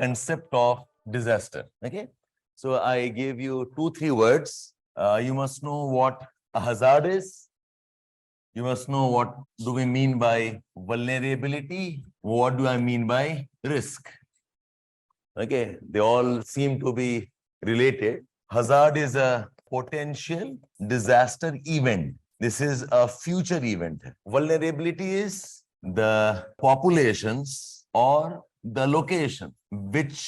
concept of disaster. Okay, so I gave you 2-3 words. You must know what a hazard is. You must know what do we mean by vulnerability. What do I mean by risk? Okay, they all seem to be related. Hazard is a potential disaster event. This is a future event. Vulnerability is the populations or the location which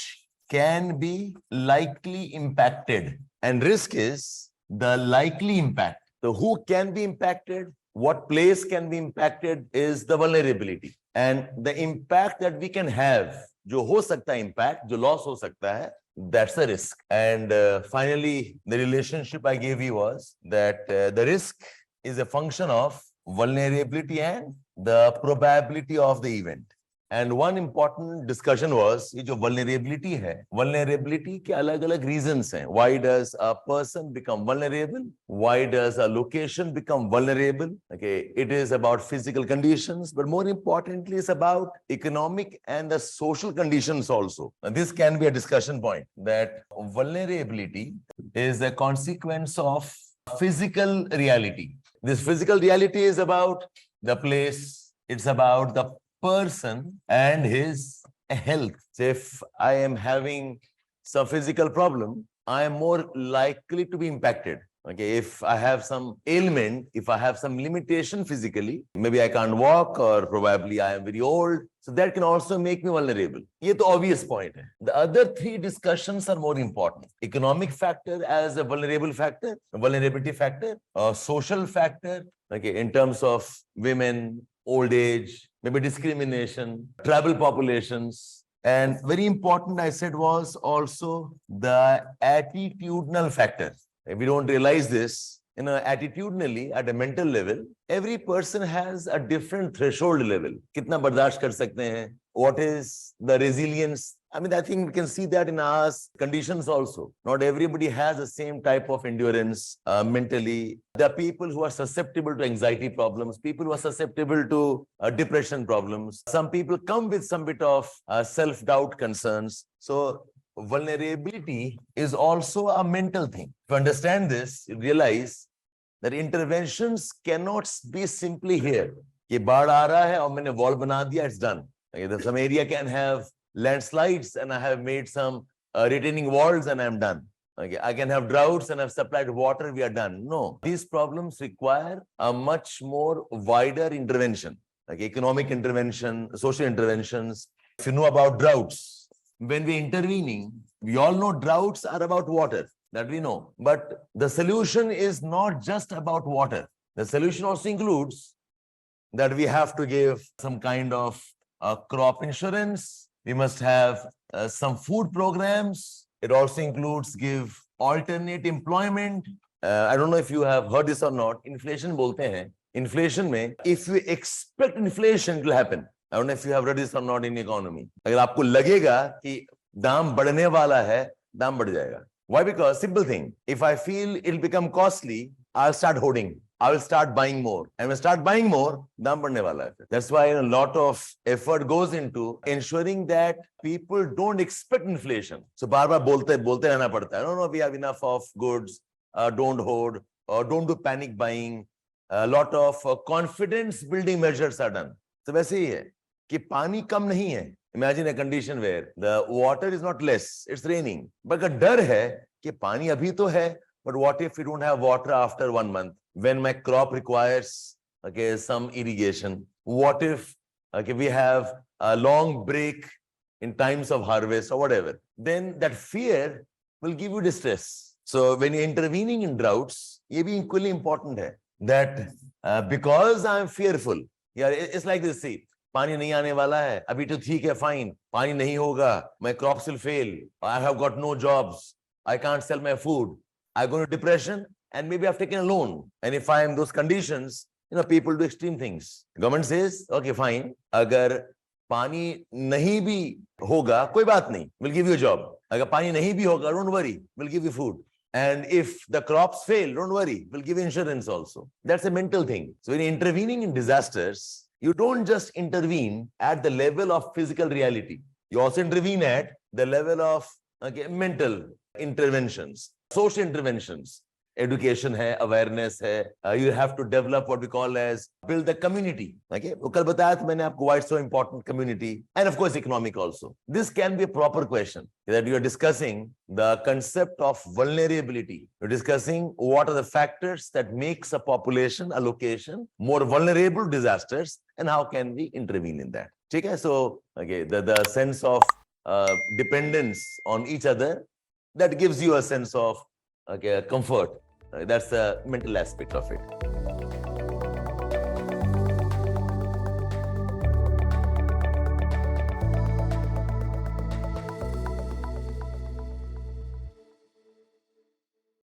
can be likely impacted. And risk is the likely impact. So who can be impacted? What place can be impacted is the vulnerability. And the impact that we can have, जो हो सकता है impact, जो loss हो सकता है, that's the risk. And finally, the relationship I gave you was that the risk is a function of vulnerability and the probability of the event. And one important discussion was ये जो vulnerability है, vulnerability के अलग-अलग reasons हैं. Why does a person become vulnerable? Why does a location become vulnerable? Okay, it is about physical conditions, but more importantly, it's about economic and the social conditions also. And this can be a discussion point that vulnerability is a consequence of physical reality. This physical reality is about the place. It's about the person and his health. So if I am having some physical problem, I am more likely to be impacted. Okay, if I have some ailment, if I have some limitation physically, maybe I can't walk or probably I am very old, so that can also make me vulnerable. This is the obvious point. The other 3 discussions are more important. Economic factor as a vulnerable factor, vulnerability factor, a social factor, okay, in terms of women, old age, maybe discrimination, tribal populations. And very important, I said, was also the attitudinal factor. If we don't realize this, attitudinally, at a mental level, every person has a different threshold level. Kitna bardasht kar sakte hain? What is the resilience? I mean, I think we can see that in our conditions also. Not everybody has the same type of endurance mentally. There are people who are susceptible to anxiety problems, people who are susceptible to depression problems. Some people come with some bit of self-doubt concerns. So vulnerability is also a mental thing. To understand this, you realize that interventions cannot be simply here. Ye baad aa raha hai aur maine wall bana diya, it's done. Some area can have landslides and I have made some retaining walls and I'm done. Okay, I can have droughts and I've supplied water, we are done. No, these problems require a much more wider intervention, like economic intervention, social interventions. If you know about droughts, when we're intervening, we all know droughts are about water, that we know. But the solution is not just about water. The solution also includes that we have to give some kind of crop insurance. We must have some food programs. It also includes give alternate employment. I don't know if you have heard this or not. Inflation bolte hain. Inflation mein, if you expect inflation, it will happen. I don't know if you have read this or not in economy. अगर आपको लगेगा कि दाम बढ़ने वाला है, दाम बढ़ जाएगा. Why? Because simple thing. If I feel it'll become costly, I'll start hoarding. I will start buying more. And when I start buying more, दाम बढ़ने वाला है. That's why a lot of effort goes into ensuring that people don't expect inflation. So बार-बार बोलते रहना पड़ता है. No, we have enough of goods. Don't hoard or don't do panic buying. A lot of confidence building measures are done. So वैसे ही है कि पानी कम नहीं है. Imagine a condition where the water is not less, it's raining. But अगर डर है कि पानी अभी तो है, but what if we don't have water after 1 month? When my crop requires some irrigation? What if we have a long break in times of harvest or whatever? Then that fear will give you distress. So when you're intervening in droughts, ये भी equally important है that because I'm fearful, yeah, it's like this, see, पानी नहीं आने वाला है, अभी तो ठीक है, fine, पानी नहीं होगा, my crops will fail, I have got no jobs, I can't sell my food, I go into depression, and maybe I've taken a loan. And if I am in those conditions, people do extreme things. Government says, okay, fine, अगर पानी नहीं भी होगा, कोई बात नहीं, we'll give you a job. अगर पानी नहीं भी होगा, don't worry, we'll give you food. And if the crops fail, don't worry, we'll give you insurance also. That's a mental thing. So when you're intervening in disasters, you don't just intervene at the level of physical reality. You also intervene at the level of mental interventions, social interventions. Education hai, awareness hai. You have to develop what we call as build the community. Okay, कल बताया था मैंने आपको why it's so important community, and of course economic also. This can be a proper question that you are discussing the concept of vulnerability. You're discussing what are the factors that makes a population, a location more vulnerable to disasters, and how can we intervene in that. Okay, so okay, the sense of dependence on each other, that gives you a sense of comfort. That's the mental aspect of it.